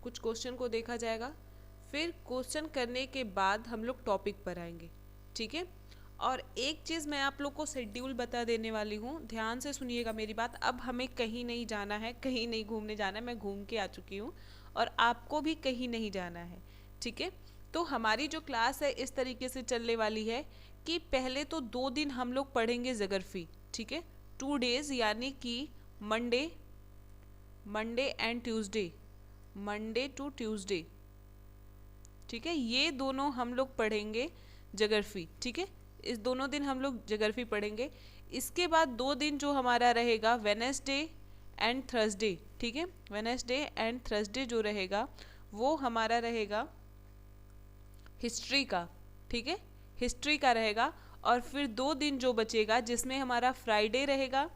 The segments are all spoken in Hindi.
कुछ क्वेश्चन को देखा जाएगा, फिर क्वेश्चन करने के बाद हम लोग टॉपिक पर आएंगे, ठीक है। और एक चीज़ मैं आप लोग को शेड्यूल बता देने वाली हूँ, ध्यान से सुनिएगा मेरी बात। अब हमें कहीं नहीं जाना है, कहीं नहीं घूमने जाना है, मैं घूम के आ चुकी हूँ और आपको भी कहीं नहीं जाना है, ठीक है। तो हमारी जो क्लास है इस तरीके से चलने वाली है कि पहले तो 2 दिन हम लोग पढ़ेंगे ज्योग्राफी, ठीक है। 2 डेज, यानी कि Monday and Tuesday, Monday to Tuesday, ठीक है। ये दोनों हम लोग पढ़ेंगे ज्योग्राफी, ठीक है। इस दोनों दिन हम लोग ज्योग्राफी पढ़ेंगे। इसके बाद 2 दिन जो हमारा रहेगा वेडनेसडे एंड थर्सडे, ठीक है। वेडनेसडे एंड थर्सडे जो रहेगा वो हमारा रहेगा हिस्ट्री का, ठीक है, हिस्ट्री का रहेगा। और फिर 2 दिन जो बचेगा जिसमें हमारा फ्राइडे रहेगा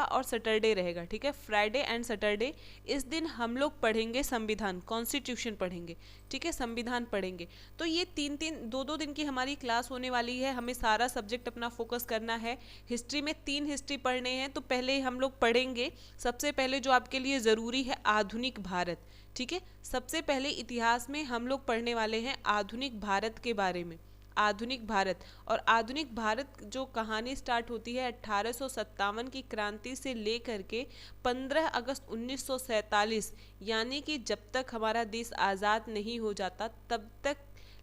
और सैटरडे रहेगा, ठीक है, फ्राइडे एंड सैटरडे। इस दिन हम लोग पढ़ेंगे संविधान, कॉन्स्टिट्यूशन पढ़ेंगे, ठीक है, संविधान पढ़ेंगे। तो ये 2 दिन की हमारी क्लास होने वाली है। हमें सारा सब्जेक्ट अपना फोकस करना है। हिस्ट्री में 3 हिस्ट्री पढ़ने हैं, तो पहले हम लोग पढ़ेंगे सबसे पहले जो आपके लिए ज़रूरी है आधुनिक भारत, ठीक है। सबसे पहले इतिहास में हम लोग पढ़ने वाले हैं आधुनिक भारत के बारे में, आधुनिक भारत। और आधुनिक भारत जो कहानी स्टार्ट होती है 1857 की क्रांति से लेकर के 15 अगस्त 1947, यानी कि जब तक हमारा देश आज़ाद नहीं हो जाता तब तक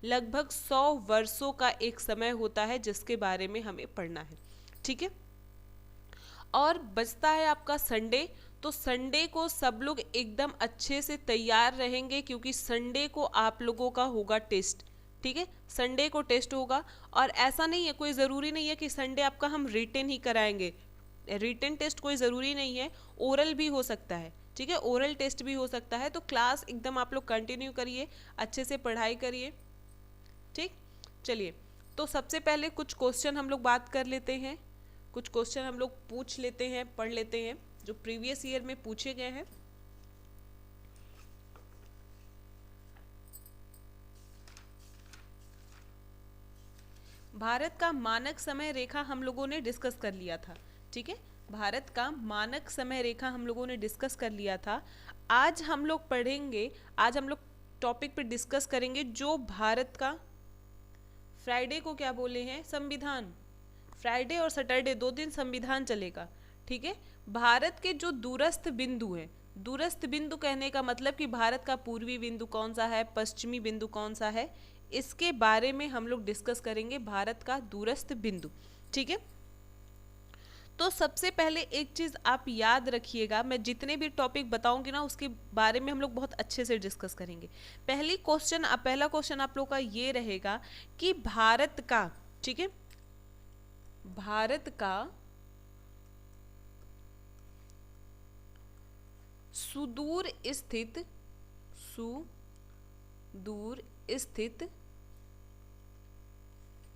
लगभग 100 वर्षों का एक समय होता है जिसके बारे में हमें पढ़ना है, ठीक है। और बचता है आपका संडे। तो संडे को सब लोग एकदम अच्छे से तैयार रहेंगे क्योंकि संडे को आप लोगों का होगा टेस्ट, ठीक है। संडे को टेस्ट होगा और ऐसा नहीं है, कोई ज़रूरी नहीं है कि संडे आपका हम रिटन ही कराएंगे। रिटन टेस्ट कोई ज़रूरी नहीं है, ओरल भी हो सकता है, ठीक है, ओरल टेस्ट भी हो सकता है। तो क्लास एकदम आप लोग कंटिन्यू करिए, अच्छे से पढ़ाई करिए, ठीक। चलिए, तो सबसे पहले कुछ क्वेश्चन हम लोग बात कर लेते हैं, कुछ क्वेश्चन हम लोग पूछ लेते हैं, पढ़ लेते हैं जो प्रीवियस ईयर में पूछे गए हैं। भारत का मानक समय रेखा हम लोगों ने डिस्कस कर लिया था, ठीक है। भारत का मानक समय रेखा हम लोगों ने डिस्कस कर लिया था। आज हम लोग पढ़ेंगे, आज हम लोग टॉपिक पे डिस्कस करेंगे जो भारत का, फ्राइडे को क्या बोले हैं, संविधान। फ्राइडे और सैटरडे 2 दिन संविधान चलेगा, ठीक है। भारत के जो दूरस्थ बिंदु हैं, दूरस्थ बिंदु कहने का मतलब कि भारत का पूर्वी बिंदु कौन सा है, पश्चिमी बिंदु कौन सा है, इसके बारे में हम लोग डिस्कस करेंगे, भारत का दूरस्थ बिंदु, ठीक है। तो सबसे पहले एक चीज़ आप याद रखिएगा, मैं जितने भी टॉपिक बताऊंगी ना उसके बारे में हम लोग बहुत अच्छे से डिस्कस करेंगे। पहला क्वेश्चन आप लोग का ये रहेगा कि भारत का, ठीक है, भारत का सुदूर स्थित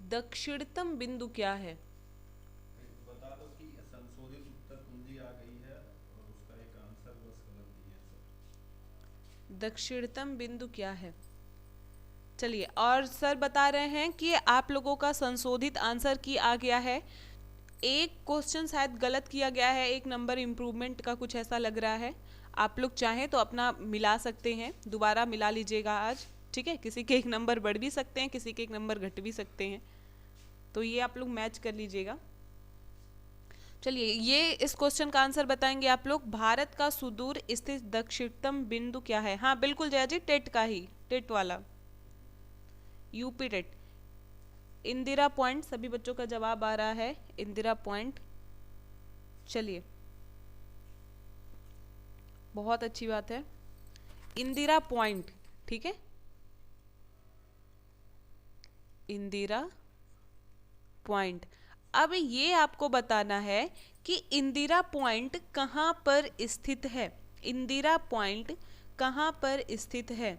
दक्षिणतम बिंदु क्या है। बता दो कि संशोधित उत्तर कुंजी आ गई है और उसका एक आंसर बस गलत दिए सर। दक्षिणतम बिंदु क्या है, चलिए। और सर बता रहे हैं कि आप लोगों का संशोधित आंसर की आ गया है। एक क्वेश्चन शायद गलत किया गया है, 1 नंबर इम्प्रूवमेंट का कुछ ऐसा लग रहा है। आप लोग चाहें तो अपना मिला सकते हैं, दोबारा मिला लीजिएगा आज, ठीक है। किसी के 1 नंबर बढ़ भी सकते हैं, किसी के 1 नंबर घट भी सकते हैं, तो ये आप लोग मैच कर लीजिएगा। चलिए, ये इस क्वेश्चन का आंसर बताएंगे आप लोग, भारत का सुदूर स्थित दक्षिणतम बिंदु क्या है। हाँ बिल्कुल जया जी, टेट का ही, टेट वाला, यूपी टेट, इंदिरा पॉइंट। सभी बच्चों का जवाब आ रहा है इंदिरा पॉइंट। चलिए, बहुत अच्छी बात है, इंदिरा पॉइंट, ठीक है, इंदिरा पॉइंट। अब ये आपको बताना है कि इंदिरा पॉइंट कहाँ पर स्थित है, इंदिरा पॉइंट कहाँ पर स्थित है,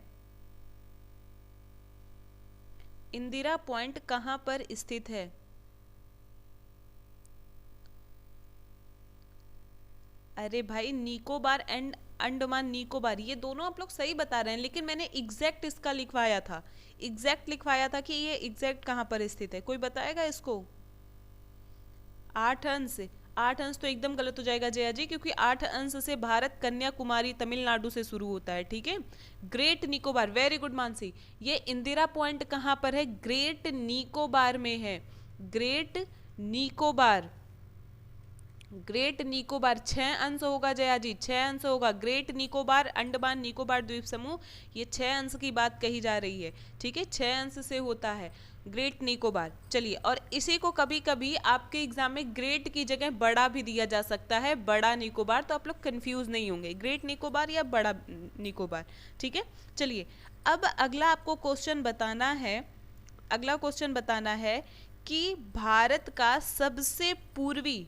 इंदिरा पॉइंट कहाँ पर स्थित है। अरे भाई, निकोबार एंड अंडमान निकोबार, ये दोनों आप लोग सही बता रहे हैं, लेकिन मैंने एग्जैक्ट इसका लिखवाया था, एग्जैक्ट लिखवाया था कि ये एग्जैक्ट कहाँ पर स्थित है। कोई बताएगा इसको? 8 अंश, 8 अंश तो एकदम गलत हो जाएगा जया जी, क्योंकि 8 अंश से भारत कन्याकुमारी तमिलनाडु से शुरू होता है, ठीक है। Great Nicobar, very good Mansi. ये इंदिरा पॉइंट कहाँ पर है? ग्रेट निकोबार में है, ग्रेट निकोबार। ग्रेट निकोबार 6 अंश होगा जया जी, 6 अंश होगा। ग्रेट निकोबार, अंडमान निकोबार द्वीप समूह, ये 6 अंश की बात कही जा रही है, ठीक है। 6 अंश से होता है ग्रेट निकोबार। चलिए, और इसी को कभी कभी आपके एग्जाम में ग्रेट की जगह बड़ा भी दिया जा सकता है, बड़ा निकोबार, तो आप लोग कंफ्यूज नहीं होंगे, ग्रेट निकोबार या बड़ा निकोबार, ठीक है। चलिए, अब अगला आपको क्वेश्चन बताना है, अगला क्वेश्चन बताना है कि भारत का सबसे पूर्वी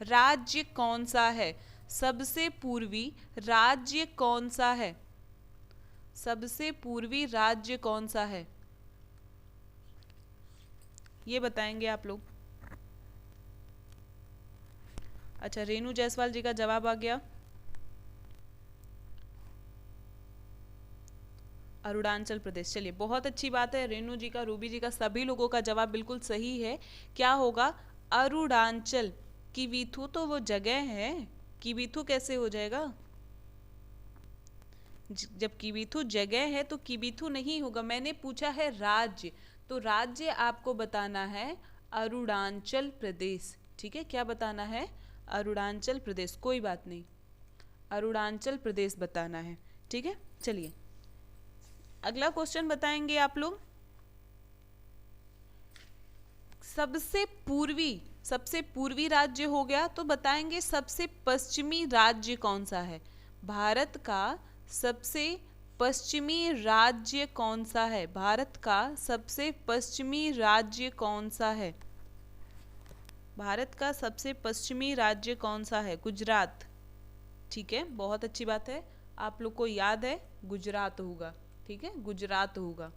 राज्य कौन सा है? सबसे पूर्वी राज्य कौन सा है? सबसे पूर्वी राज्य कौन सा है, ये बताएंगे आप लोग। अच्छा, रेणु जायसवाल जी का जवाब आ गया, अरुणाचल प्रदेश। चलिए, बहुत अच्छी बात है, रेणु जी का, रूबी जी का, सभी लोगों का जवाब बिल्कुल सही है। क्या होगा? अरुणाचल। किवीथु तो वो जगह है, किवीथु कैसे हो जाएगा? जब किवीथु जगह है तो किवीथु नहीं होगा। मैंने पूछा है राज्य, तो राज्य आपको बताना है अरुणाचल प्रदेश, ठीक है। क्या बताना है? अरुणाचल प्रदेश, कोई बात नहीं, अरुणाचल प्रदेश बताना है, ठीक है। चलिए, अगला क्वेश्चन बताएंगे आप लोग। सबसे पूर्वी राज्य हो गया, तो बताएंगे सबसे पश्चिमी राज्य कौन सा है? भारत का सबसे पश्चिमी राज्य कौन सा है? भारत का सबसे पश्चिमी राज्य कौन सा है? भारत का सबसे पश्चिमी राज्य कौन सा है? गुजरात, ठीक है, बहुत अच्छी बात है, आप लोग को याद है गुजरात होगा, ठीक है, गुजरात होगा।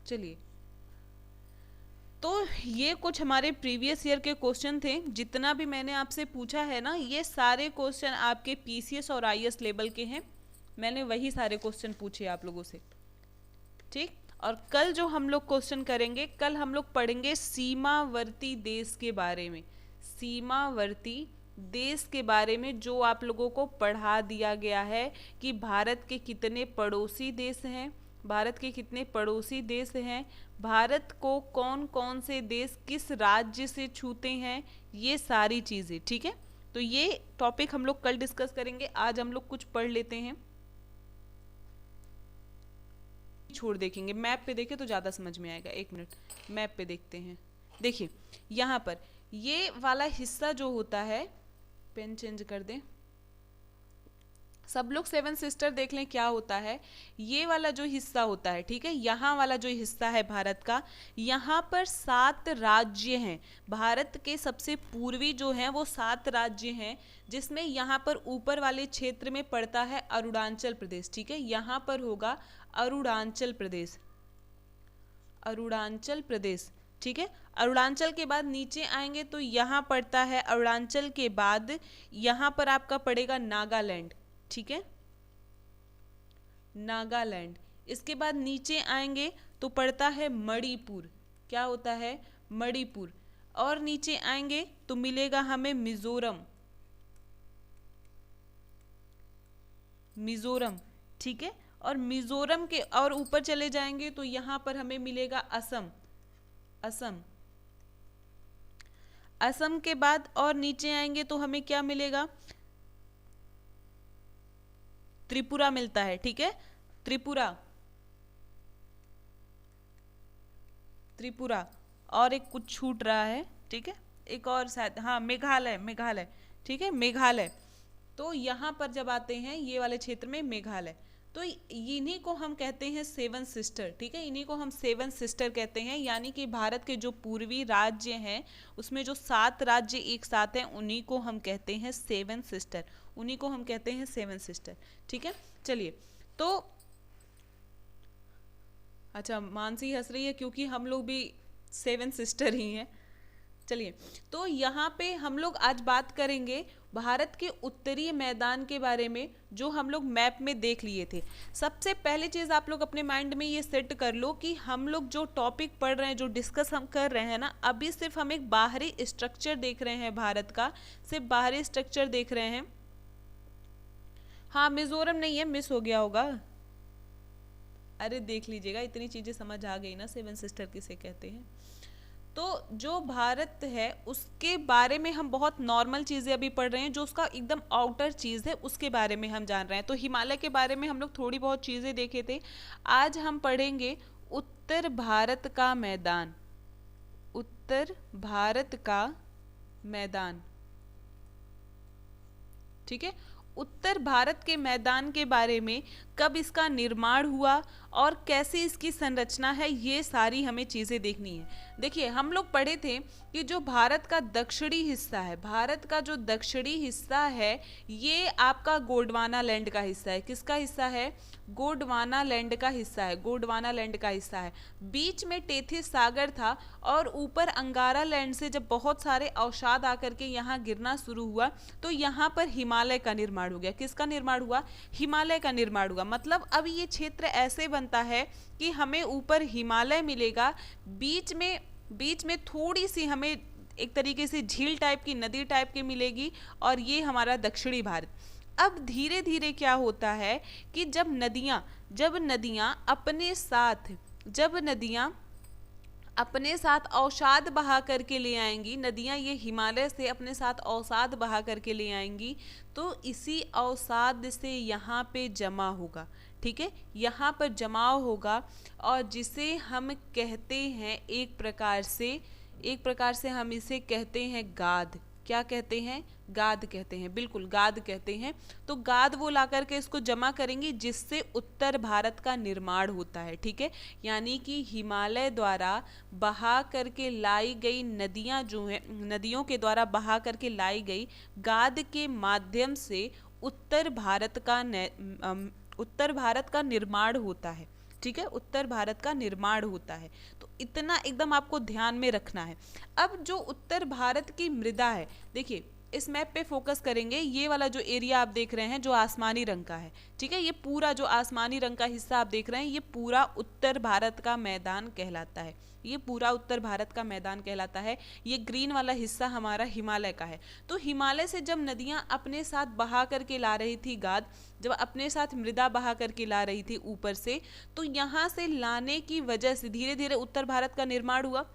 चलिए, तो ये कुछ हमारे प्रीवियस ईयर के क्वेश्चन थे। जितना भी मैंने आपसे पूछा है ना, ये सारे क्वेश्चन आपके पीसीएस और आईएएस लेवल के हैं, मैंने वही सारे क्वेश्चन पूछे आप लोगों से, ठीक। और कल जो हम लोग क्वेश्चन करेंगे, कल हम लोग पढ़ेंगे सीमावर्ती देश के बारे में, सीमावर्ती देश के बारे में, जो आप लोगों को पढ़ा दिया गया है कि भारत के कितने पड़ोसी देश हैं, भारत के कितने पड़ोसी देश हैं, भारत को कौन कौन से देश किस राज्य से छूते हैं, ये सारी चीज़ें, ठीक है। तो ये टॉपिक हम लोग कल डिस्कस करेंगे, आज हम लोग कुछ पढ़ लेते हैं, छोड़ देखेंगे, मैप पे देखें तो ज़्यादा समझ में आएगा। एक मिनट, मैप पे देखते हैं। देखिए, यहाँ पर ये वाला हिस्सा जो होता है, पेन चेंज कर दें, सब लोग 7 सिस्टर देख लें क्या होता है। ये वाला जो हिस्सा होता है, ठीक है, यहाँ वाला जो हिस्सा है भारत का, यहाँ पर 7 राज्य हैं। भारत के सबसे पूर्वी जो हैं वो 7 राज्य हैं, जिसमें यहाँ पर ऊपर वाले क्षेत्र में पड़ता है अरुणाचल प्रदेश, ठीक है। यहाँ पर होगा अरुणाचल प्रदेश, अरुणाचल प्रदेश, ठीक है। अरुणाचल के बाद नीचे आएंगे तो यहाँ पड़ता है, अरुणाचल के बाद यहाँ पर आपका पड़ेगा नागालैंड, ठीक है, नागालैंड। इसके बाद नीचे आएंगे तो पड़ता है मणिपुर, क्या होता है? मणिपुर। और नीचे आएंगे तो मिलेगा हमें मिजोरम, मिजोरम, ठीक है। और मिजोरम के और ऊपर चले जाएंगे तो यहाँ पर हमें मिलेगा असम, असम। असम के बाद और नीचे आएंगे तो हमें क्या मिलेगा? त्रिपुरा मिलता है, ठीक है, त्रिपुरा, त्रिपुरा। और एक कुछ छूट रहा है, ठीक है, एक और शायद, हाँ, मेघालय, मेघालय, ठीक है, मेघालय। तो यहाँ पर जब आते हैं ये वाले क्षेत्र में मेघालय, तो इन्हीं को हम कहते हैं 7 सिस्टर, ठीक है, इन्हीं को हम 7 सिस्टर कहते हैं। यानी कि भारत के जो पूर्वी राज्य हैं उसमें जो 7 राज्य एक साथ हैं, उन्हीं को हम कहते हैं 7 सिस्टर, उन्हीं को हम कहते हैं 7 सिस्टर, ठीक है। चलिए, तो अच्छा, मानसी हंस रही है क्योंकि हम लोग भी 7 सिस्टर ही हैं। चलिए, तो यहाँ पे हम लोग आज बात करेंगे भारत के उत्तरीय मैदान के बारे में जो हम लोग मैप में देख लिए थे। सबसे पहली चीज़ आप लोग अपने माइंड में ये सेट कर लो कि हम लोग जो टॉपिक पढ़ रहे हैं, जो डिस्कस हम कर रहे हैं ना, अभी सिर्फ हम एक बाहरी स्ट्रक्चर देख रहे हैं भारत का, सिर्फ बाहरी स्ट्रक्चर देख रहे हैं। हाँ, मिजोरम नहीं है, मिस हो गया होगा। अरे देख लीजिएगा, इतनी चीज़ें समझ आ गई ना, सेवन सिस्टर किसे कहते हैं। तो जो भारत है उसके बारे में हम बहुत नॉर्मल चीज़ें अभी पढ़ रहे हैं, जो उसका एकदम आउटर चीज़ है उसके बारे में हम जान रहे हैं। तो हिमालय के बारे में हम लोग थोड़ी बहुत चीज़ें देखे थे। आज हम पढ़ेंगे उत्तर भारत का मैदान। उत्तर भारत का मैदान, ठीक है। उत्तर भारत के मैदान के बारे में, कब इसका निर्माण हुआ और कैसे इसकी संरचना है, ये सारी हमें चीज़ें देखनी है। देखिए, हम लोग पढ़े थे कि जो भारत का दक्षिणी हिस्सा है, भारत का जो दक्षिणी हिस्सा है, ये आपका गोंडवाना लैंड का हिस्सा है। किसका हिस्सा है? गोंडवाना लैंड का हिस्सा है। गोंडवाना लैंड का हिस्सा है। बीच में टेथिस सागर था और ऊपर अंगारा लैंड से जब बहुत सारे अवसाद आकर के यहाँ गिरना शुरू हुआ तो यहाँ पर हिमालय का निर्माण हो गया। किसका निर्माण हुआ? हिमालय का निर्माण हुआ। मतलब अब ये क्षेत्र ऐसे बनता है कि हमें ऊपर हिमालय मिलेगा, बीच में थोड़ी सी हमें एक तरीके से झील टाइप की, नदी टाइप की मिलेगी, और ये हमारा दक्षिणी भारत। अब धीरे धीरे क्या होता है कि जब नदियाँ अपने साथ अवसाद बहा करके ले आएंगी, नदियाँ ये हिमालय से अपने साथ अवसाद बहा करके ले आएंगी, तो इसी अवसाद से यहाँ पे जमा होगा, ठीक है, यहाँ पर जमाव होगा, और जिसे हम कहते हैं एक प्रकार से हम इसे कहते हैं गाद। क्या कहते हैं? गाद कहते हैं, बिल्कुल गाद कहते हैं। तो गाद वो ला करके इसको जमा करेंगी, जिससे उत्तर भारत का निर्माण होता है, ठीक है। यानी कि हिमालय द्वारा बहा करके लाई गई नदियाँ जो हैं, नदियों के द्वारा बहा करके लाई गई गाद के माध्यम से उत्तर भारत का निर्माण होता है, ठीक है। उत्तर भारत का निर्माण होता है। तो इतना एकदम आपको ध्यान में रखना है। अब जो उत्तर भारत की मृदा है, देखिए इस मैप पे फोकस करेंगे, ये वाला जो एरिया आप देख रहे हैं जो आसमानी रंग का है, ठीक है, ये पूरा जो आसमानी रंग का हिस्सा आप देख रहे हैं, ये पूरा उत्तर भारत का मैदान कहलाता है। ये पूरा उत्तर भारत का मैदान कहलाता है। ये ग्रीन वाला हिस्सा हमारा हिमालय का है। तो हिमालय से जब नदियाँ अपने साथ बहा करके ला रही थी गाद, जब अपने साथ मृदा बहा करके ला रही थी ऊपर से, तो यहाँ से लाने की वजह से धीरे धीरे उत्तर भारत का निर्माण हुआ।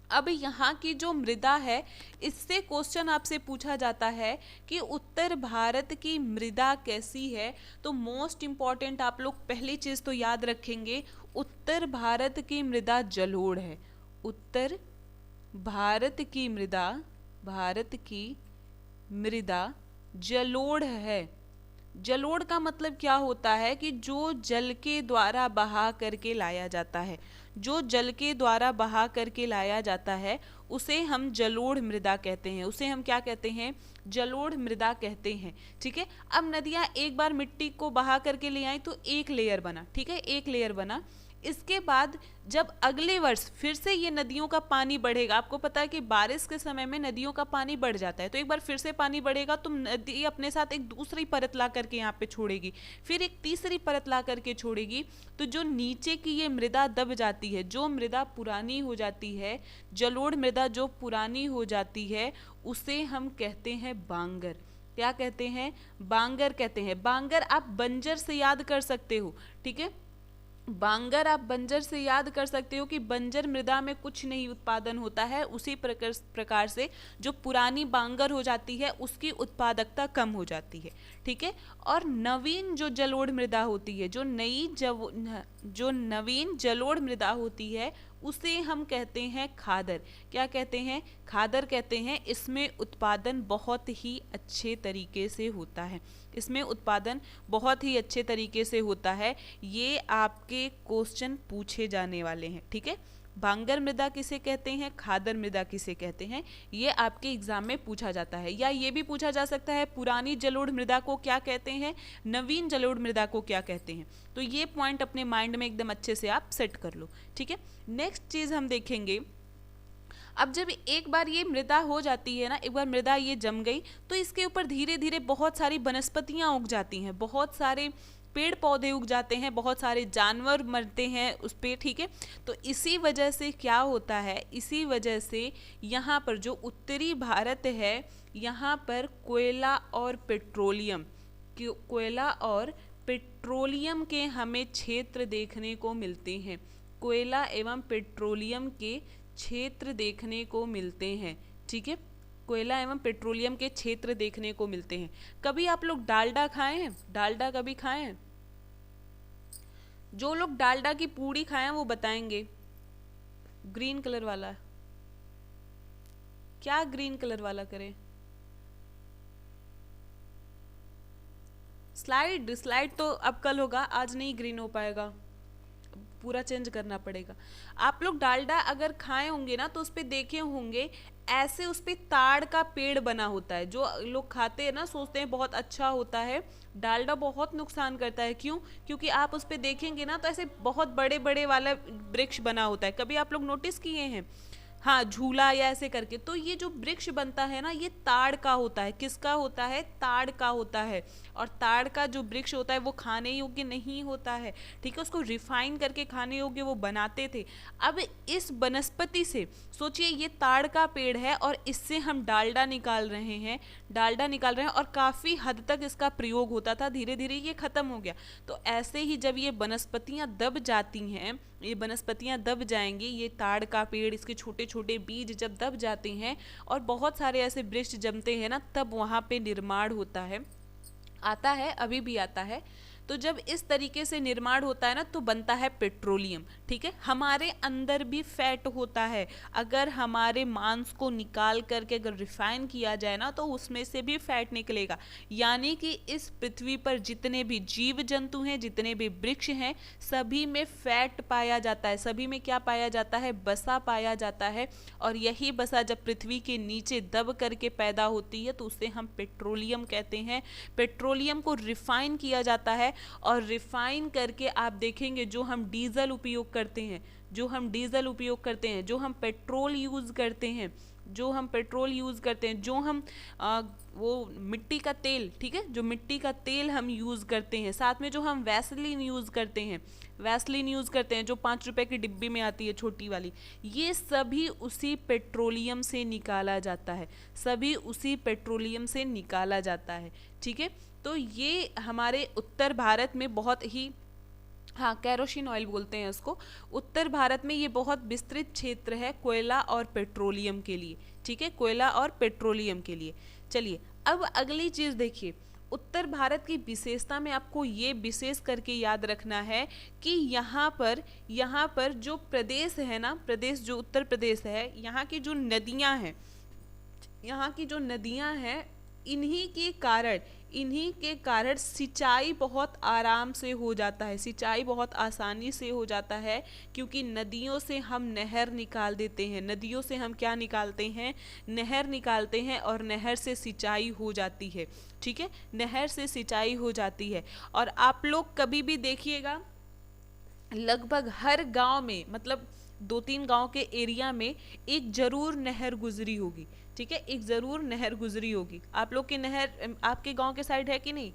अब यहाँ की जो मृदा है, इससे क्वेश्चन आपसे पूछा जाता है कि उत्तर भारत की मृदा कैसी है। तो मोस्ट इम्पॉर्टेंट आप लोग पहली चीज़ तो याद रखेंगे, उत्तर भारत की मृदा जलोढ़ है। उत्तर भारत की मृदा जलोढ़ है। जलोढ़ का मतलब क्या होता है कि जो जल के द्वारा बहा करके लाया जाता है, जो जल के द्वारा बहा करके लाया जाता है उसे हम जलोढ़ मृदा कहते हैं। उसे हम क्या कहते हैं? जलोढ़ मृदा कहते हैं, ठीक है। अब नदियाँ एक बार मिट्टी को बहा करके ले आई तो एक लेयर बना, ठीक है, एक लेयर बना। इसके बाद जब अगले वर्ष फिर से ये नदियों का पानी बढ़ेगा, आपको पता है कि बारिश के समय में नदियों का पानी बढ़ जाता है, तो एक बार फिर से पानी बढ़ेगा तो नदी अपने साथ एक दूसरी परत ला करके यहाँ पे छोड़ेगी, फिर एक तीसरी परत ला करके छोड़ेगी। तो जो नीचे की ये मृदा दब जाती है, जो मृदा पुरानी हो जाती है, जलोढ़ मृदा जो पुरानी हो जाती है, उसे हम कहते हैं बांगर। क्या कहते हैं? बांगर कहते हैं। बांगर आप बंजर से याद कर सकते हो, ठीक है। बांगर आप बंजर से याद कर सकते हो कि बंजर मृदा में कुछ नहीं उत्पादन होता है। उसी प्रकार से जो पुरानी बांगर हो जाती है उसकी उत्पादकता कम हो जाती है, ठीक है। और नवीन जो जलोढ़ मृदा होती है, जो नवीन जलोढ़ मृदा होती है, उसे हम कहते हैं खादर। क्या कहते हैं? खादर कहते हैं। इसमें उत्पादन बहुत ही अच्छे तरीके से होता है। इसमें उत्पादन बहुत ही अच्छे तरीके से होता है। ये आपके क्वेश्चन पूछे जाने वाले हैं, ठीक है। बांगर मृदा किसे कहते हैं, खादर मृदा किसे कहते हैं, ये आपके एग्जाम में पूछा जाता है। या ये भी पूछा जा सकता है पुरानी जलोढ़ मृदा को क्या कहते हैं, नवीन जलोढ़ मृदा को क्या कहते हैं। तो ये पॉइंट अपने माइंड में एकदम अच्छे से आप सेट कर लो, ठीक है। नेक्स्ट चीज हम देखेंगे, अब जब एक बार ये मृदा हो जाती है ना, एक बार मृदा ये जम गई, तो इसके ऊपर धीरे धीरे बहुत सारी वनस्पतियां उग जाती हैं, बहुत सारे पेड़ पौधे उग जाते हैं, बहुत सारे जानवर मरते हैं उस पे, ठीक है। तो इसी वजह से क्या होता है, इसी वजह से यहाँ पर जो उत्तरी भारत है, यहाँ पर कोयला और पेट्रोलियम, कोयला और पेट्रोलियम के हमें क्षेत्र देखने को मिलते हैं, कोयला एवं पेट्रोलियम के क्षेत्र देखने को मिलते हैं, ठीक है। कोयला एवं पेट्रोलियम के क्षेत्र देखने को मिलते हैं। कभी आप लोग डालडा खाए हैं? डालडा कभी खाए हैं? जो लोग डालडा की पूड़ी खाए हैं वो बताएंगे। ग्रीन कलर वाला, क्या ग्रीन कलर वाला करें? स्लाइड, स्लाइड तो अब कल होगा, आज नहीं ग्रीन हो पाएगा, पूरा चेंज करना पड़ेगा। आप लोग डालडा अगर खाए होंगे ना तो उस पे देखे होंगे ऐसे उस पे ताड़ का पेड़ बना होता है, जो लोग खाते हैं ना सोचते हैं बहुत अच्छा होता है, डालडा बहुत नुकसान करता है। क्यों? क्योंकि आप उस पे देखेंगे ना तो ऐसे बहुत बड़े बड़े वाला वृक्ष बना होता है, कभी आप लोग नोटिस किए हैं? हाँ, झूला या ऐसे करके। तो ये जो वृक्ष बनता है ना, ये ताड़ का होता है। किसका होता है? ताड़ का होता है। और ताड़ का जो वृक्ष होता है वो खाने योग्य नहीं होता है, ठीक है, उसको रिफाइन करके खाने योग्य वो बनाते थे। अब इस वनस्पति से सोचिए, ये ताड़ का पेड़ है और इससे हम डालडा निकाल रहे हैं, डालडा निकाल रहे हैं, और काफ़ी हद तक इसका प्रयोग होता था, धीरे धीरे ये ख़त्म हो गया। तो ऐसे ही जब ये वनस्पतियाँ दब जाती हैं, ये वनस्पतियाँ दब जाएंगी, ये ताड़ का पेड़, इसके छोटे छोटे बीज जब दब जाते हैं और बहुत सारे ऐसे वृक्ष जमते हैं ना, तब वहाँ पे निर्माण होता है, आता है, अभी भी आता है। तो जब इस तरीके से निर्माण होता है ना तो बनता है पेट्रोलियम, ठीक है। हमारे अंदर भी फैट होता है, अगर हमारे मांस को निकाल करके अगर रिफाइन किया जाए ना तो उसमें से भी फैट निकलेगा। यानी कि इस पृथ्वी पर जितने भी जीव जंतु हैं, जितने भी वृक्ष हैं, सभी में फैट पाया जाता है, सभी में क्या पाया जाता है? बसा पाया जाता है। और यही बसा जब पृथ्वी के नीचे दब करके पैदा होती है तो उसे हम पेट्रोलियम कहते हैं। पेट्रोलियम को रिफाइन किया जाता है और रिफाइन करके आप देखेंगे जो हम डीजल उपयोग करते हैं, जो हम डीजल उपयोग करते हैं, जो हम पेट्रोल यूज़ करते हैं, जो हम पेट्रोल यूज़ करते हैं, जो हम वो मिट्टी का तेल, ठीक है, जो मिट्टी का तेल हम यूज़ करते हैं, साथ में जो हम वैसलीन यूज़ करते हैं, वैसलीन यूज़ करते हैं जो 5 रुपए की डिब्बी में आती है छोटी वाली, ये सभी उसी पेट्रोलियम से निकाला जाता है, सभी उसी पेट्रोलियम से निकाला जाता है, ठीक है। तो ये हमारे उत्तर भारत में बहुत ही, हाँ, कैरोसिन ऑयल बोलते हैं इसको, उत्तर भारत में ये बहुत विस्तृत क्षेत्र है कोयला और पेट्रोलियम के लिए, ठीक है, कोयला और पेट्रोलियम के लिए। चलिए अब अगली चीज़ देखिए, उत्तर भारत की विशेषता में आपको ये विशेष करके याद रखना है कि यहाँ पर जो प्रदेश है ना, प्रदेश जो उत्तर प्रदेश है, यहाँ की जो नदियाँ हैं, यहाँ की जो नदियाँ हैं, इन्हीं के कारण सिंचाई बहुत आराम से हो जाता है, सिंचाई बहुत आसानी से हो जाता है, क्योंकि नदियों से हम नहर निकाल देते हैं, नदियों से हम क्या निकालते हैं? नहर निकालते हैं, और नहर से सिंचाई हो जाती है, ठीक है, नहर से सिंचाई हो जाती है। और आप लोग कभी भी देखिएगा, लगभग हर गांव में, मतलब 2-3 गांव के एरिया में एक जरूर नहर गुजरी होगी, ठीक है, एक जरूर नहर गुजरी होगी। आप लोग की नहर आपके गांव के साइड है कि नहीं?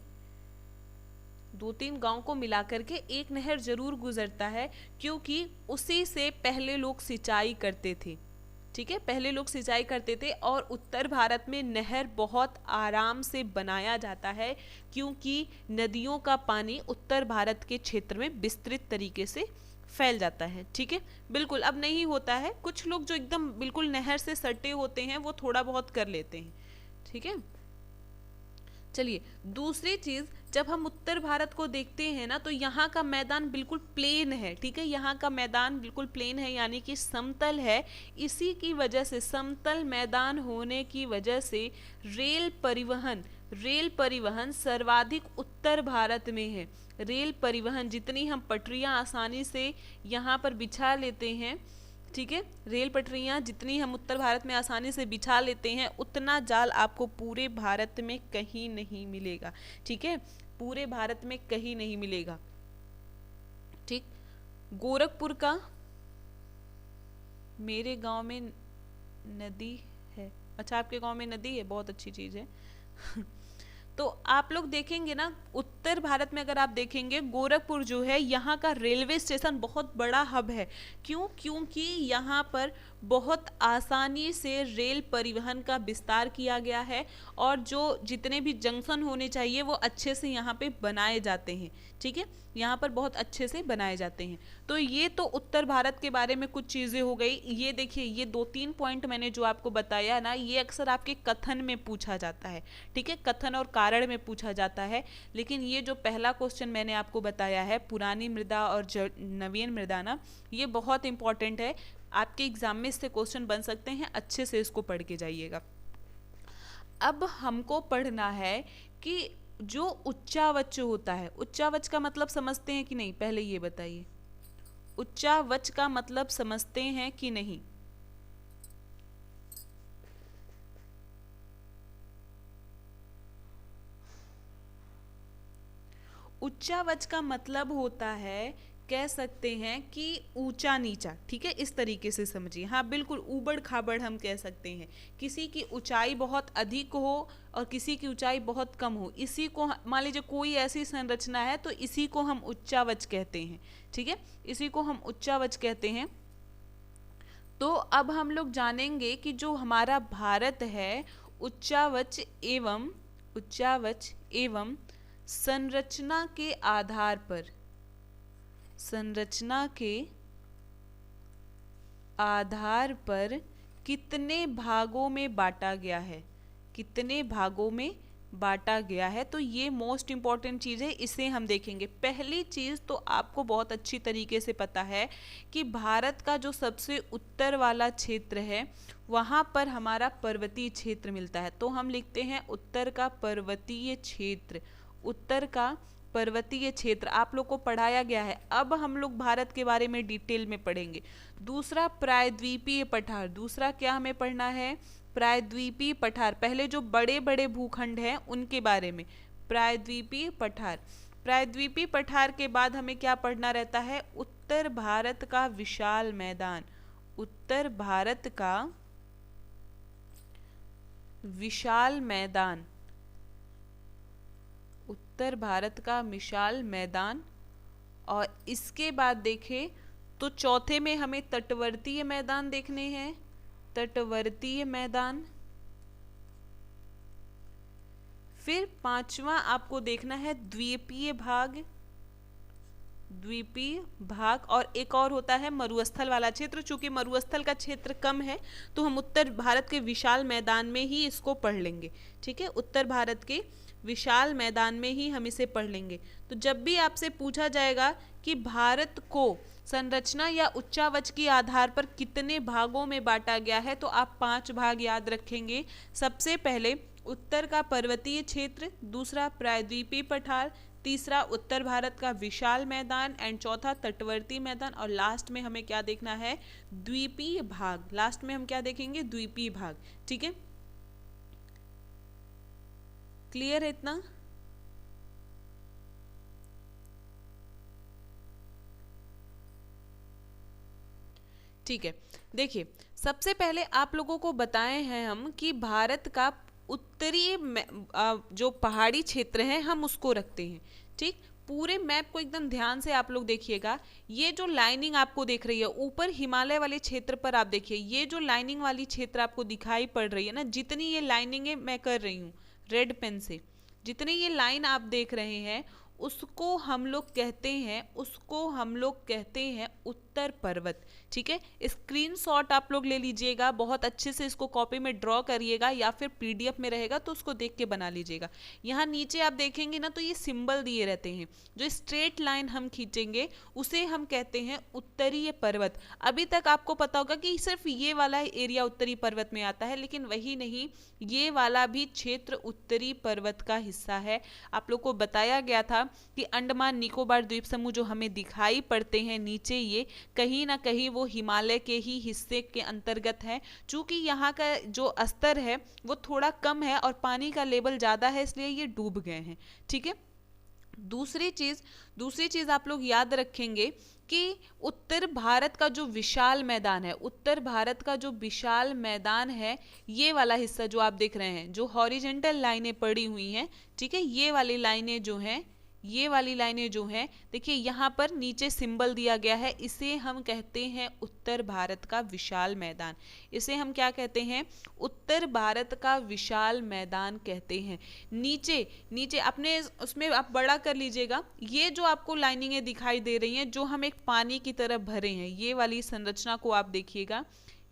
2-3 गांव को मिला करके एक नहर जरूर गुजरता है, क्योंकि उसी से पहले लोग सिंचाई करते थे, ठीक है, पहले लोग सिंचाई करते थे। और उत्तर भारत में नहर बहुत आराम से बनाया जाता है, क्योंकि नदियों का पानी उत्तर भारत के क्षेत्र में विस्तृत तरीके से फैल जाता है, ठीक है। बिल्कुल अब नहीं होता है, कुछ लोग जो एकदम बिल्कुल नहर से सटे होते हैं वो थोड़ा बहुत कर लेते हैं, ठीक है। चलिए दूसरी चीज, जब हम उत्तर भारत को देखते हैं ना तो यहाँ का मैदान बिल्कुल प्लेन है, ठीक है, यहाँ का मैदान बिल्कुल प्लेन है, यानी कि समतल है। इसी की वजह से, समतल मैदान होने की वजह से रेल परिवहन सर्वाधिक उत्तर भारत में है। रेल परिवहन, जितनी हम पटरियां आसानी से यहाँ पर बिछा लेते हैं, ठीक है, रेल पटरियां जितनी हम उत्तर भारत में आसानी से बिछा लेते हैं, उतना जाल आपको पूरे भारत में कहीं नहीं मिलेगा, ठीक है, पूरे भारत में कहीं नहीं मिलेगा, ठीक। गोरखपुर का मेरे गांव में नदी है। अच्छा, आपके गांव में नदी है, बहुत अच्छी चीज़ है। तो आप लोग देखेंगे ना, उत्तर भारत में अगर आप देखेंगे, गोरखपुर जो है यहाँ का रेलवे स्टेशन बहुत बड़ा हब है। क्यों? क्योंकि यहाँ पर बहुत आसानी से रेल परिवहन का विस्तार किया गया है और जो जितने भी जंक्शन होने चाहिए वो अच्छे से यहाँ पे बनाए जाते हैं। ठीक है, यहाँ पर बहुत अच्छे से बनाए जाते हैं। तो ये तो उत्तर भारत के बारे में कुछ चीज़ें हो गई। ये देखिए, ये 2-3 पॉइंट मैंने जो आपको बताया ना, ये अक्सर आपके कथन में पूछा जाता है। ठीक है, कथन और कारण में पूछा जाता है। लेकिन ये जो पहला क्वेश्चन मैंने आपको बताया है, पुरानी मृदा और नवीन मृदा ना, ये बहुत इंपॉर्टेंट है। आपके एग्जाम में इससे क्वेश्चन बन सकते हैं, अच्छे से इसको पढ़ के जाइएगा। अब हमको पढ़ना है कि जो उच्चावच होता है, उच्चावच का मतलब समझते हैं कि नहीं, पहले ये बताइए। उच्चावच का मतलब समझते हैं कि नहीं? उच्चावच का मतलब होता है, कह सकते हैं कि ऊंचा नीचा। ठीक है, इस तरीके से समझिए। हाँ बिल्कुल, ऊबड़ खाबड़ हम कह सकते हैं। किसी की ऊंचाई बहुत अधिक हो और किसी की ऊंचाई बहुत कम हो, इसी को मान लीजिए कोई ऐसी संरचना है तो इसी को हम उच्चावच कहते हैं। ठीक है, इसी को हम उच्चावच कहते हैं। तो अब हम लोग जानेंगे कि जो हमारा भारत है, उच्चावच एवं संरचना के आधार पर, संरचना के आधार पर कितने भागों में बांटा गया है, कितने भागों में बांटा गया है। तो ये मोस्ट इंपॉर्टेंट चीज़ है, इसे हम देखेंगे। पहली चीज़ तो आपको बहुत अच्छी तरीके से पता है कि भारत का जो सबसे उत्तर वाला क्षेत्र है वहाँ पर हमारा पर्वतीय क्षेत्र मिलता है। तो हम लिखते हैं उत्तर का पर्वतीय क्षेत्र, उत्तर का पर्वतीय क्षेत्र आप लोग को पढ़ाया गया है। अब हम लोग भारत के बारे में डिटेल में पढ़ेंगे। दूसरा प्रायद्वीपीय पठार, दूसरा क्या हमें पढ़ना है? प्रायद्वीपीय पठार। पहले जो बड़े बड़े भूखंड हैं उनके बारे में, प्रायद्वीपीय पठार। प्रायद्वीपीय पठार के बाद हमें क्या पढ़ना रहता है? उत्तर भारत का विशाल मैदान, उत्तर भारत का विशाल मैदान, उत्तर भारत का विशाल मैदान। और इसके बाद देखें तो चौथे में हमें तटवर्तीय मैदान देखने हैं, तटवर्तीय मैदान। फिर पांचवा आपको देखना है द्वीपीय भाग, द्वीपीय भाग। और एक और होता है मरुस्थल वाला क्षेत्र। चूंकि मरुस्थल का क्षेत्र कम है तो हम उत्तर भारत के विशाल मैदान में ही इसको पढ़ लेंगे। ठीक है, उत्तर भारत के विशाल मैदान में ही हम इसे पढ़ लेंगे। तो जब भी आपसे पूछा जाएगा कि भारत को संरचना या उच्चावच के आधार पर कितने भागों में बांटा गया है, तो आप 5 भाग याद रखेंगे। सबसे पहले उत्तर का पर्वतीय क्षेत्र, दूसरा प्रायद्वीपीय पठार, तीसरा उत्तर भारत का विशाल मैदान एंड चौथा तटवर्ती मैदान। और लास्ट में हमें क्या देखना है? द्वीपीय भाग। लास्ट में हम क्या देखेंगे? द्वीपीय भाग। ठीक है, क्लियर है इतना? ठीक है, देखिए सबसे पहले आप लोगों को बताए हैं हम कि भारत का उत्तरी जो पहाड़ी क्षेत्र है हम उसको रखते हैं। ठीक, पूरे मैप को एकदम ध्यान से आप लोग देखिएगा। ये जो लाइनिंग आपको दिख रही है ऊपर हिमालय वाले क्षेत्र पर, आप देखिए ये जो लाइनिंग वाली क्षेत्र आपको दिखाई पड़ रही है ना, जितनी ये लाइनिंग है मैं कर रही हूँ रेड पेन से, जितनी ये लाइन आप देख रहे हैं उसको हम लोग कहते हैं, उसको हम लोग कहते हैं उत्तर पर्वत। ठीक है, स्क्रीनशॉट आप लोग ले लीजिएगा, बहुत अच्छे से इसको कॉपी में ड्रॉ करिएगा या फिर पीडीएफ में रहेगा तो उसको देख के बना लीजिएगा। यहाँ नीचे आप देखेंगे ना तो ये सिंबल दिए रहते हैं, जो स्ट्रेट लाइन हम खींचेंगे उसे हम कहते हैं उत्तरीय पर्वत। अभी तक आपको पता होगा कि सिर्फ ये वाला एरिया उत्तरी पर्वत में आता है, लेकिन वही नहीं, ये वाला भी क्षेत्र उत्तरी पर्वत का हिस्सा है। आप लोग को बताया गया था कि अंडमान निकोबार द्वीप समूह जो हमें दिखाई पड़ते हैं नीचे, ये कहीं ना कहीं वो हिमालय के ही हिस्से के अंतर्गत है। चूंकि यहाँ का जो स्तर है वो थोड़ा कम है और पानी का लेवल ज़्यादा है, इसलिए ये डूब गए हैं। ठीक है, दूसरी चीज आप लोग याद रखेंगे कि उत्तर भारत का जो विशाल मैदान है, उत्तर भारत का जो विशाल मैदान है, ये वाला हिस्सा जो आप देख रहे हैं, जो हॉरिजेंटल लाइनें पड़ी हुई हैं, ठीक है, ये वाली लाइनें जो हैं, ये वाली लाइनें जो हैं, देखिए यहाँ पर नीचे सिंबल दिया गया है, इसे हम कहते हैं उत्तर भारत का विशाल मैदान। इसे हम क्या कहते हैं? उत्तर भारत का विशाल मैदान कहते हैं। नीचे नीचे अपने उसमें आप बड़ा कर लीजिएगा, ये जो आपको लाइनिंगें दिखाई दे रही हैं, जो हम एक पानी की तरह भरे हैं, ये वाली संरचना को आप देखिएगा,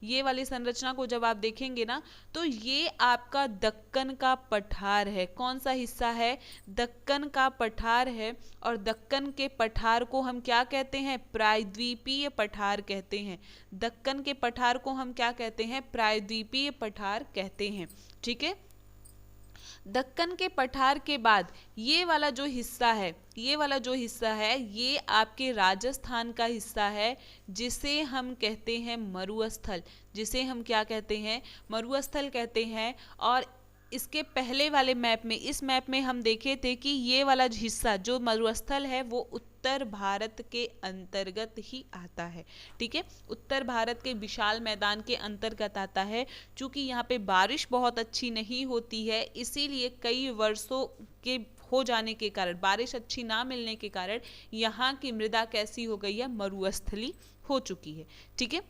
ये वाली संरचना को जब आप देखेंगे ना, तो ये आपका दक्कन का पठार है। कौन सा हिस्सा है? दक्कन का पठार है। और दक्कन के पठार को हम क्या कहते हैं? प्रायद्वीपीय पठार कहते हैं। दक्कन के पठार को हम क्या कहते हैं? प्रायद्वीपीय पठार कहते हैं। ठीक है, दक्कन के पठार के बाद ये वाला जो हिस्सा है, ये वाला जो हिस्सा है, ये आपके राजस्थान का हिस्सा है, जिसे हम कहते हैं मरुस्थल। जिसे हम क्या कहते हैं? मरुस्थल कहते हैं। और इसके पहले वाले मैप में, इस मैप में हम देखे थे कि ये वाला हिस्सा जो मरुस्थल है वो उत्तर भारत के अंतर्गत ही आता है। ठीक है, उत्तर भारत के विशाल मैदान के अंतर्गत आता है। चूंकि यहाँ पे बारिश बहुत अच्छी नहीं होती है, इसीलिए कई वर्षों के हो जाने के कारण, बारिश अच्छी ना मिलने के कारण यहाँ की मृदा कैसी हो गई है? मरुस्थली हो चुकी है। ठीक है,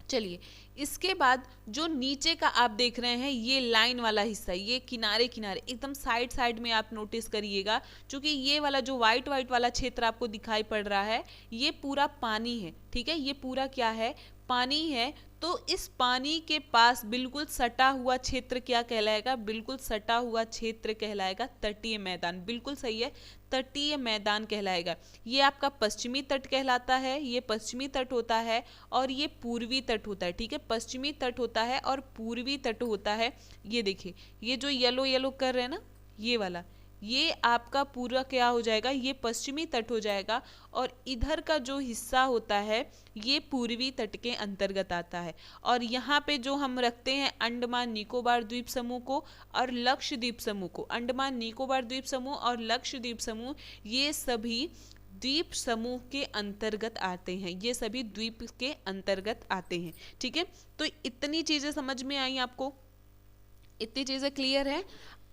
चलिए इसके बाद जो नीचे का आप देख रहे हैं, ये लाइन वाला हिस्सा, ये किनारे किनारे एकदम साइड साइड में आप नोटिस करिएगा, क्योंकि ये वाला जो वाइट वाइट वाला क्षेत्र आपको दिखाई पड़ रहा है, ये पूरा पानी है। ठीक है, ये पूरा क्या है? पानी है। तो इस पानी के पास बिल्कुल सटा हुआ क्षेत्र क्या कहलाएगा? बिल्कुल सटा हुआ क्षेत्र कहलाएगा तटीय मैदान। बिल्कुल सही है, तटीय मैदान कहलाएगा। ये आपका पश्चिमी तट कहलाता है, ये पश्चिमी तट होता है, और ये पूर्वी तट होता है। ठीक है, पश्चिमी तट होता है और पूर्वी तट होता है। ये देखिए, ये जो येलो येलो कर रहे हैं ना, ये वाला, ये आपका पूरा क्या हो जाएगा? ये पश्चिमी तट हो जाएगा। और इधर का जो हिस्सा होता है, ये पूर्वी तट के अंतर्गत आता है। और यहाँ पे जो हम रखते हैं अंडमान निकोबार द्वीप समूह को और लक्षद्वीप समूह को, अंडमान निकोबार द्वीप समूह और लक्षद्वीप समूह, ये सभी द्वीप समूह के अंतर्गत आते हैं। ये सभी द्वीप के अंतर्गत आते हैं। ठीक है, तो इतनी चीजें समझ में आई आपको? इतनी चीजें क्लियर है?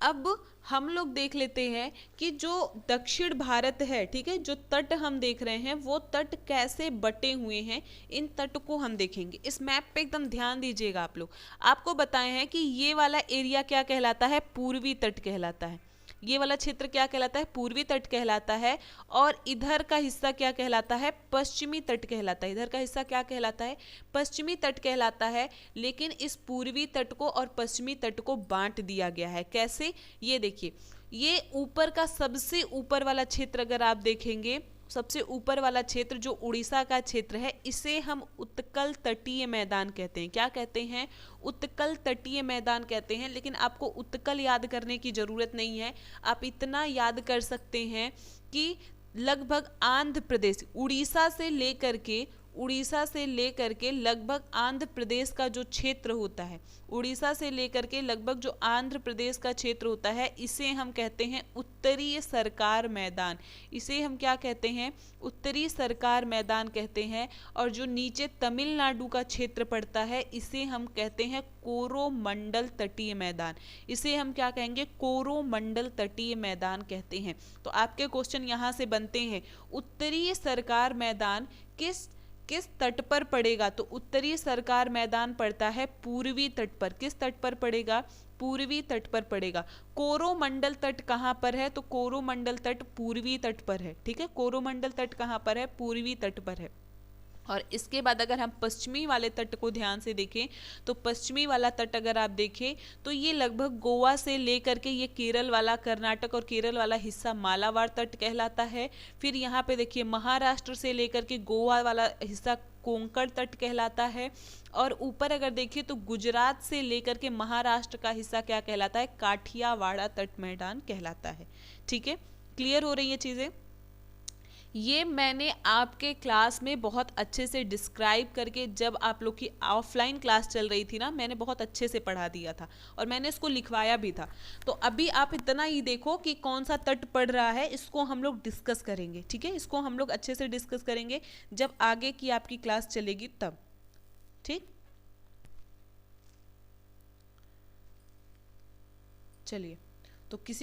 अब हम लोग देख लेते हैं कि जो दक्षिण भारत है, ठीक है, जो तट हम देख रहे हैं, वो तट कैसे बटे हुए हैं, इन तट को हम देखेंगे। इस मैप पे एकदम ध्यान दीजिएगा आप लोग। आपको बताए हैं कि ये वाला एरिया क्या कहलाता है? पूर्वी तट कहलाता है। ये वाला क्षेत्र क्या कहलाता है? पूर्वी तट कहलाता है। और इधर का हिस्सा क्या कहलाता है? पश्चिमी तट कहलाता है। इधर का हिस्सा क्या कहलाता है? पश्चिमी तट कहलाता है। लेकिन इस पूर्वी तट को और पश्चिमी तट को बांट दिया गया है। कैसे? ये देखिए, ये ऊपर का सबसे ऊपर वाला क्षेत्र अगर आप देखेंगे, सबसे ऊपर वाला क्षेत्र जो उड़ीसा का क्षेत्र है, इसे हम उत्कल तटीय मैदान कहते हैं। क्या कहते हैं? उत्कल तटीय मैदान कहते हैं। लेकिन आपको उत्कल याद करने की जरूरत नहीं है, आप इतना याद कर सकते हैं कि लगभग आंध्र प्रदेश, उड़ीसा से लेकर के लगभग आंध्र प्रदेश का जो क्षेत्र होता है, उड़ीसा से लेकर के लगभग जो आंध्र प्रदेश का क्षेत्र होता है, इसे हम कहते हैं उत्तरीय सरकार मैदान। इसे हम क्या कहते हैं? उत्तरी सरकार मैदान कहते हैं। और जो नीचे तमिलनाडु का क्षेत्र पड़ता है, इसे हम कहते हैं कोरोमंडल तटीय मैदान। इसे हम क्या कहेंगे? कोरोमंडल तटीय मैदान कहते हैं। तो आपके क्वेश्चन यहाँ से बनते हैं, उत्तरीय सरकार मैदान किस तट पर पड़ेगा? तो उत्तरी सरकार मैदान पड़ता है पूर्वी तट पर। किस तट पर पड़ेगा? पूर्वी तट पर पड़ेगा। कोरोमंडल तट कहाँ पर है? तो कोरोमंडल तट पूर्वी तट पर है। ठीक है, कोरोमंडल तट कहाँ पर है? पूर्वी तट पर है। और इसके बाद अगर हम पश्चिमी वाले तट को ध्यान से देखें, तो पश्चिमी वाला तट अगर आप देखें, तो ये लगभग गोवा से लेकर के ये केरल वाला, कर्नाटक और केरल वाला हिस्सा मालाबार तट कहलाता है। फिर यहाँ पे देखिए, महाराष्ट्र से लेकर के गोवा वाला हिस्सा कोंकण तट कहलाता है। और ऊपर अगर देखिए तो गुजरात से लेकर के महाराष्ट्र का हिस्सा क्या कहलाता है? काठियावाड़ा तट मैदान कहलाता है। ठीक है, क्लियर हो रही है चीजें? ये मैंने आपके क्लास में बहुत अच्छे से डिस्क्राइब करके, जब आप लोग की ऑफलाइन क्लास चल रही थी ना, मैंने बहुत अच्छे से पढ़ा दिया था और मैंने इसको लिखवाया भी था। तो अभी आप इतना ही देखो कि कौन सा तट पड़ रहा है, इसको हम लोग डिस्कस करेंगे, ठीक है। इसको हम लोग अच्छे से डिस्कस करेंगे जब आगे की आपकी क्लास चलेगी तब, ठीक। चलिए, तो किसी